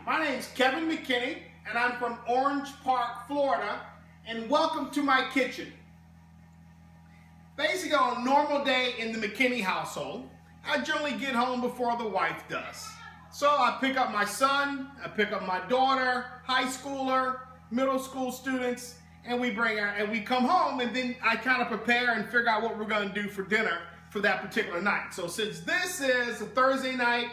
my name's Kevin McKinney, and I'm from Orange Park, Florida, and welcome to my kitchen. Basically, on a normal day in the McKinney household, I generally get home before the wife does. So I pick up my son, I pick up my daughter, high schooler, middle school students, and we come home, and then I kind of prepare and figure out what we're going to do for dinner for that particular night. So since this is a Thursday night,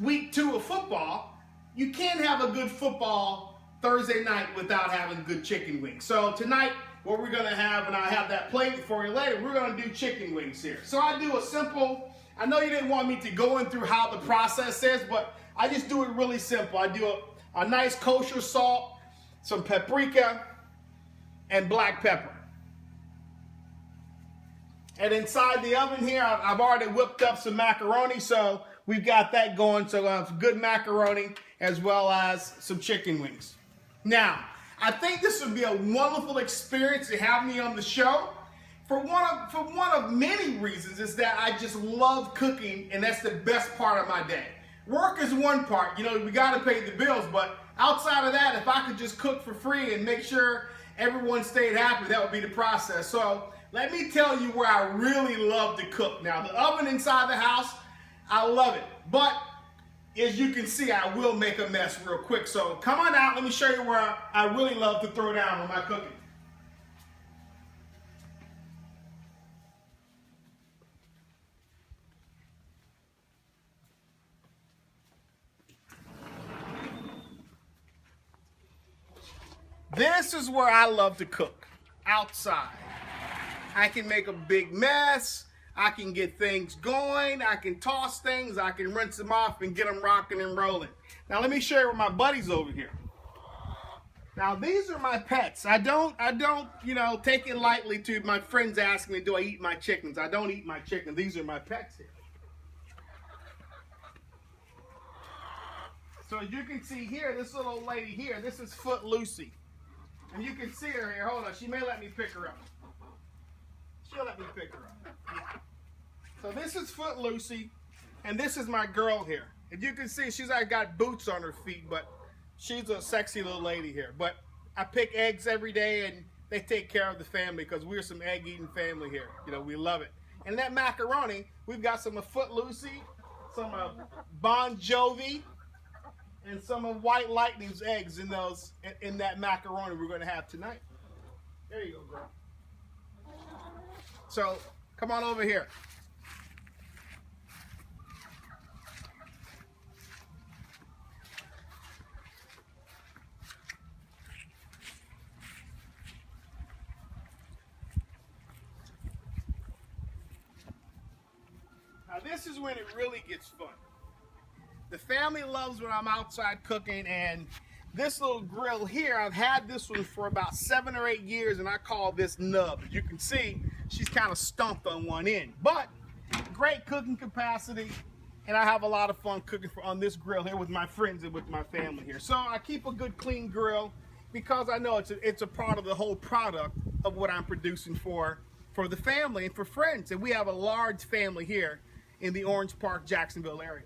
week 2 of football, you can't have a good football Thursday night without having good chicken wings. So tonight, what we're going to have, and I'll have that plate for you later, we're going to do chicken wings here. So I do a simple, I know you didn't want me to go in through how the process is, but I just do it really simple. I do a nice kosher salt, some paprika, and black pepper. And inside the oven here, I've already whipped up some macaroni, so we've got that going. So I have good macaroni as well as some chicken wings. Now, I think this would be a wonderful experience to have me on the show. For one of many reasons is that I just love cooking, and that's the best part of my day. Work is one part, we got to pay the bills, but outside of that, if I could just cook for free and make sure everyone stayed happy, that would be the process. So let me tell you where I really love to cook. Now, the oven inside the house, I love it. But as you can see, I will make a mess real quick. So come on out, let me show you where I really love to throw down on my cooking. This is where I love to cook, outside. I can make a big mess, I can get things going, I can toss things, I can rinse them off and get them rocking and rolling. Now let me show you with my buddies over here. Now these are my pets. I don't take it lightly to my friends asking me, do I eat my chickens? I don't eat my chickens. These are my pets here. So as you can see here, this little old lady here, this is Foot Lucy. And you can see her here. Hold on, she may let me pick her up. She'll let me pick her up. Yeah. So this is Foot Lucy, and this is my girl here. And you can see she's got boots on her feet, but she's a sexy little lady here. But I pick eggs every day, and they take care of the family because we're some egg-eating family here. We love it. And that macaroni, we've got some of Foot Lucy, some of Bon Jovi, and some of White Lightning's eggs in that macaroni we're going to have tonight. There you go, girl. So, come on over here. Now this is when it really gets fun. The family loves when I'm outside cooking, and this little grill here, I've had this one for about 7 or 8 years, and I call this Nub. As you can see, she's kind of stumped on one end, but great cooking capacity, and I have a lot of fun cooking on this grill here with my friends and with my family here. So I keep a good clean grill because I know it's a part of the whole product of what I'm producing for the family and for friends, and we have a large family here in the Orange Park, Jacksonville area.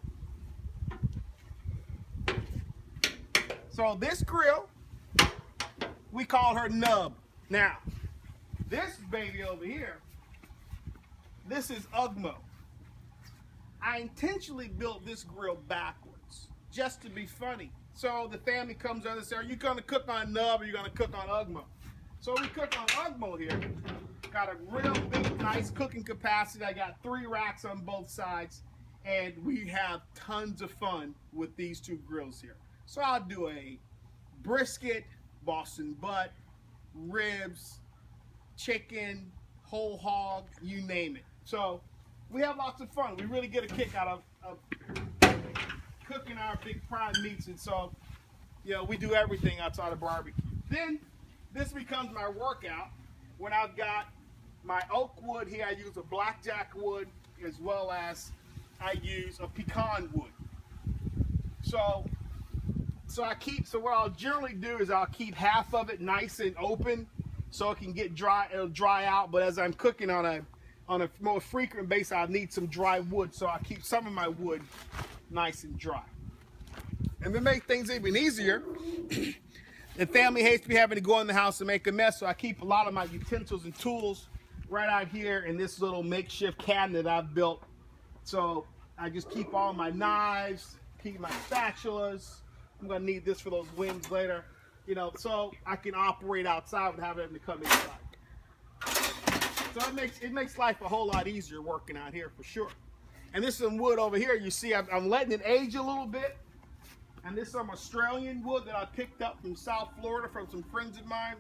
So this grill, we call her Nub. Now, this baby over here, this is Ugmo. I intentionally built this grill backwards, just to be funny. So the family comes over and says, are you going to cook on Nub or are you going to cook on Ugmo? So we cook on Ugmo here. Got a real big, nice cooking capacity. I got 3 racks on both sides, and we have tons of fun with these 2 grills here. So I'll do a brisket, Boston butt, ribs, chicken, whole hog, you name it. So we have lots of fun. We really get a kick out of cooking our big prime meats, and so we do everything outside of barbecue. Then this becomes my workout when I've got my oak wood here. I use a blackjack wood as well as I use a pecan wood. So what I'll generally do is I'll keep half of it nice and open so it can get dry. It'll dry out, but as I'm cooking on a more frequent basis, I need some dry wood, so I keep some of my wood nice and dry. And to make things even easier, the family hates me having to go in the house and make a mess, so I keep a lot of my utensils and tools right out here in this little makeshift cabinet I've built. So I just keep all my knives, keep my spatulas. I'm gonna need this for those wings later, you know, so I can operate outside without having to come inside. So it makes life a whole lot easier working out here for sure. And this is some wood over here. You see, I'm letting it age a little bit. And this is some Australian wood that I picked up from South Florida from some friends of mine.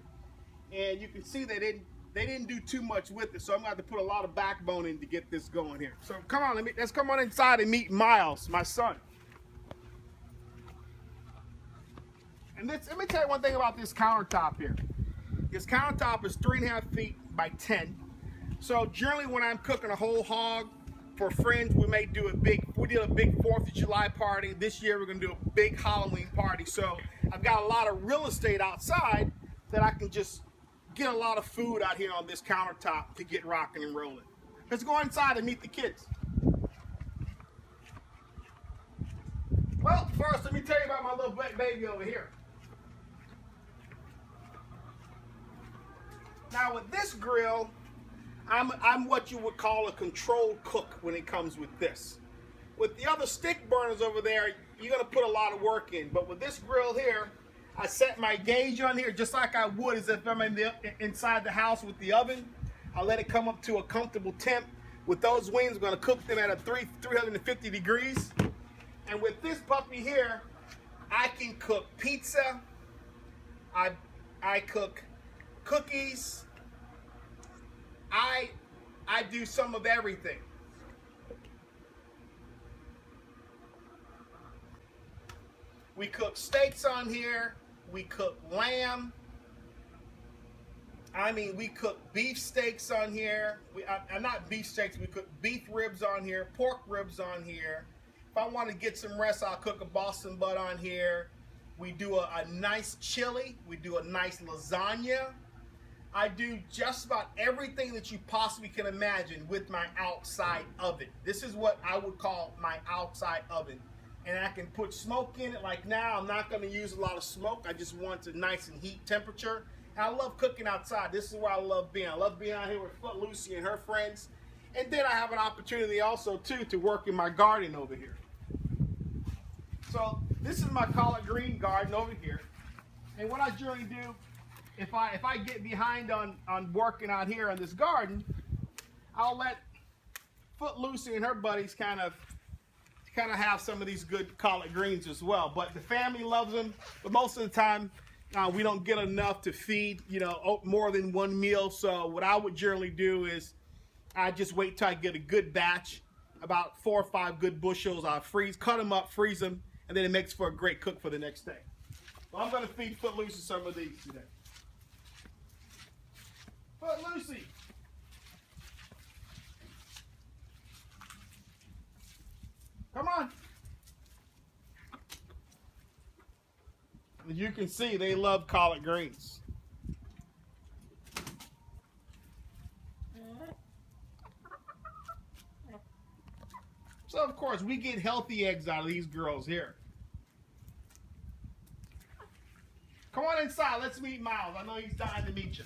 And you can see they didn't do too much with it, so I'm going to have to put a lot of backbone in to get this going here. So come on, let's come on inside and meet Miles, my son. And let me tell you one thing about this countertop here. This countertop is 3.5 feet by 10. So generally when I'm cooking a whole hog for friends, we did a big 4th of July party. This year we're gonna do a big Halloween party. So I've got a lot of real estate outside that I can just get a lot of food out here on this countertop to get rocking and rolling. Let's go inside and meet the kids. Well, first let me tell you about my little baby over here. Now with this grill, I'm what you would call a controlled cook when it comes with this. With the other stick burners over there, you're gonna put a lot of work in. But with this grill here, I set my gauge on here just like I would as if I'm inside the house with the oven. I'll let it come up to a comfortable temp. With those wings, I'm gonna cook them at a 350 degrees. And with this puppy here, I can cook pizza. I cook cookies. I do some of everything. We cook steaks on here. We cook lamb. I mean, we cook beef steaks on here. Not beef steaks, we cook beef ribs on here, pork ribs on here. If I want to get some rest, I'll cook a Boston butt on here. We do a nice chili. We do a nice lasagna. I do just about everything that you possibly can imagine with my outside oven. This is what I would call my outside oven. And I can put smoke in it. Like now, I'm not going to use a lot of smoke. I just want it nice and heat temperature. And I love cooking outside. This is where I love being. I love being out here with Foot Lucy and her friends. And then I have an opportunity also, too, to work in my garden over here. So this is my collard green garden over here. And what I generally do, if I get behind on working out here in this garden, I'll let Foot Lucy and her buddies kind of have some of these good collard greens as well. But the family loves them. But most of the time, we don't get enough to feed, more than one meal. So what I would generally do is I just wait till I get a good batch, about 4 or 5 good bushels. I'll cut them up, freeze them, and then it makes for a great cook for the next day. So I'm going to feed Foot Lucy some of these today. Foot Lucy. Come on. As you can see, they love collard greens. So, of course, we get healthy eggs out of these girls here. Come on inside. Let's meet Miles. I know he's dying to meet you.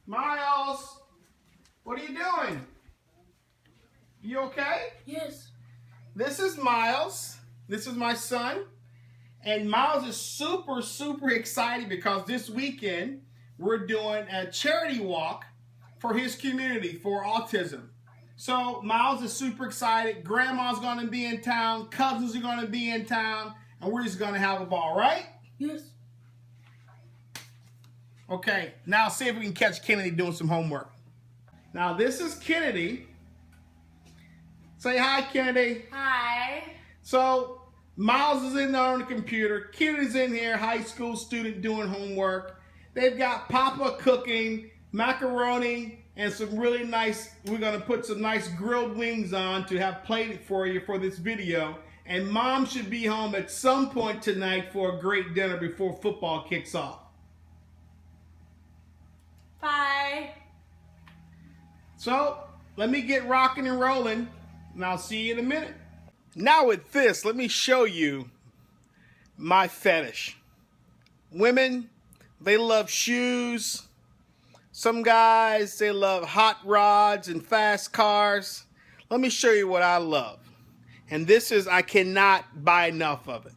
Miles, what are you doing? You okay? Yes. This is Miles. This is my son. And Miles is super, super excited because this weekend we're doing a charity walk for his community for autism. So Miles is super excited. Grandma's going to be in town. Cousins are going to be in town. And we're just going to have a ball, right? Yes. Okay, now see if we can catch Kennedy doing some homework. Now this is Kennedy. Say hi, Kennedy. Hi. So Miles is in there on the computer. Kennedy's in here, high school student doing homework. They've got Papa cooking macaroni and some really nice, we're gonna put some nice grilled wings on to have plated for you for this video. And Mom should be home at some point tonight for a great dinner before football kicks off. Bye. So, let me get rocking and rolling, and I'll see you in a minute. Now with this, let me show you my fetish. Women, they love shoes. Some guys, they love hot rods and fast cars. Let me show you what I love. And this is, I cannot buy enough of it.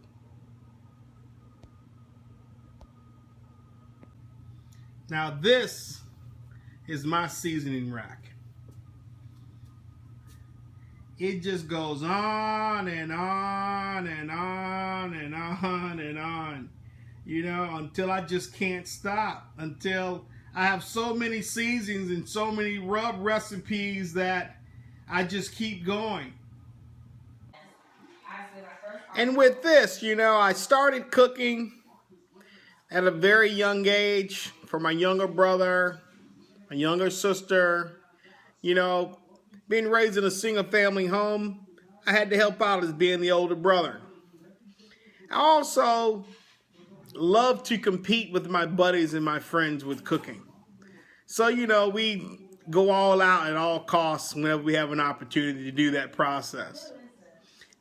Now this is my seasoning rack. It just goes on and on and on and on and on, you know, until I just can't stop, until I have so many seasons and so many rub recipes that I just keep going. And with this, you know, I started cooking at a very young age for my younger brother, my younger sister. You know, being raised in a single family home, I had to help out as being the older brother. I also love to compete with my buddies and my friends with cooking. So, you know, we go all out at all costs whenever we have an opportunity to do that process.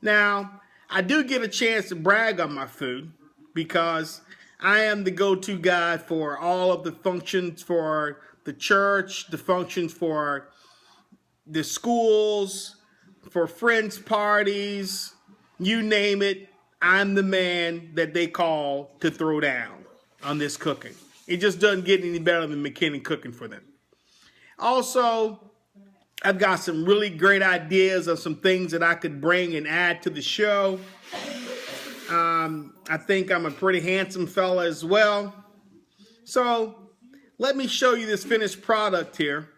Now, I do get a chance to brag on my food because I am the go-to guy for all of the functions for the church, the functions for the schools, for friends' parties, you name it. I'm the man that they call to throw down on this cooking. It just doesn't get any better than McKinney cooking for them. Also, I've got some really great ideas of some things that I could bring and add to the show. I think I'm a pretty handsome fella as well. So let me show you this finished product here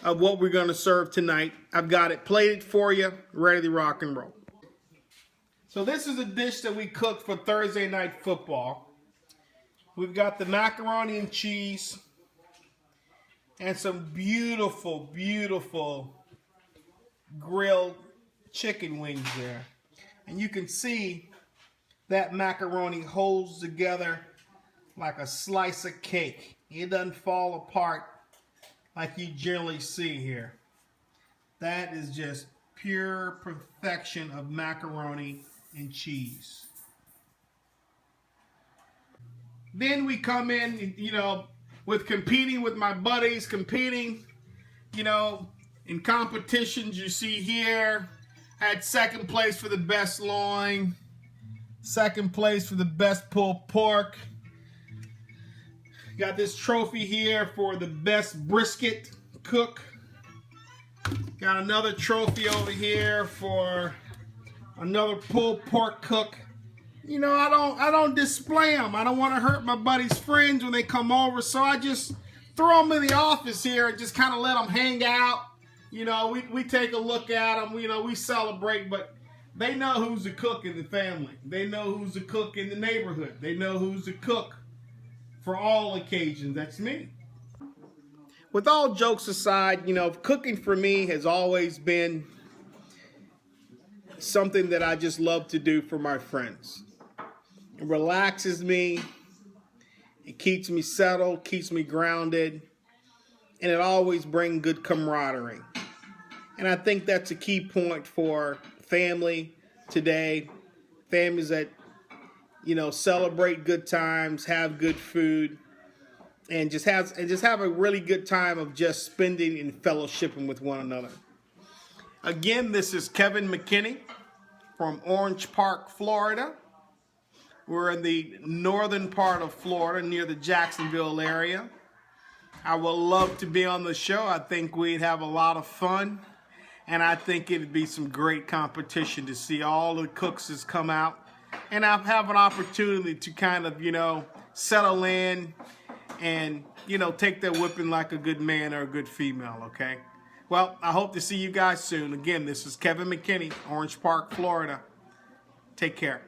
of what we're going to serve tonight. I've got it plated for you, ready to rock and roll. So this is a dish that we cooked for Thursday Night Football. We've got the macaroni and cheese and some beautiful, beautiful grilled chicken wings there. And you can see that macaroni holds together like a slice of cake. It doesn't fall apart like you generally see here. That is just pure perfection of macaroni and cheese. Then we come in, you know, with competing with my buddies, you know, in competitions. You see here, I had second place for the best loin, second place for the best pulled pork. Got this trophy here for the best brisket cook. Got another trophy over here for another pulled pork cook. You know, I don't display them. I don't want to hurt my buddies' friends when they come over, so I just throw them in the office here and just kind of let them hang out. You know, we take a look at them. You know, we celebrate, but they know who's the cook in the family. They know who's the cook in the neighborhood. They know who's the cook for all occasions. That's me. With all jokes aside, you know, cooking for me has always been something that I just love to do for my friends. It relaxes me, it keeps me settled, keeps me grounded, and it always brings good camaraderie. And I think that's a key point for family today, families that, you know, celebrate good times, have good food, and just have a really good time of just spending and fellowshipping with one another. Again, this is Kevin McKinney from Orange Park, Florida. We're in the northern part of Florida near the Jacksonville area. I would love to be on the show. I think we'd have a lot of fun. And I think it'd be some great competition to see all the cooks that's come out. And I have an opportunity to kind of, you know, settle in and, you know, take their whipping like a good man or a good female, okay? Well, I hope to see you guys soon. Again, this is Kevin McKinney, Orange Park, Florida. Take care.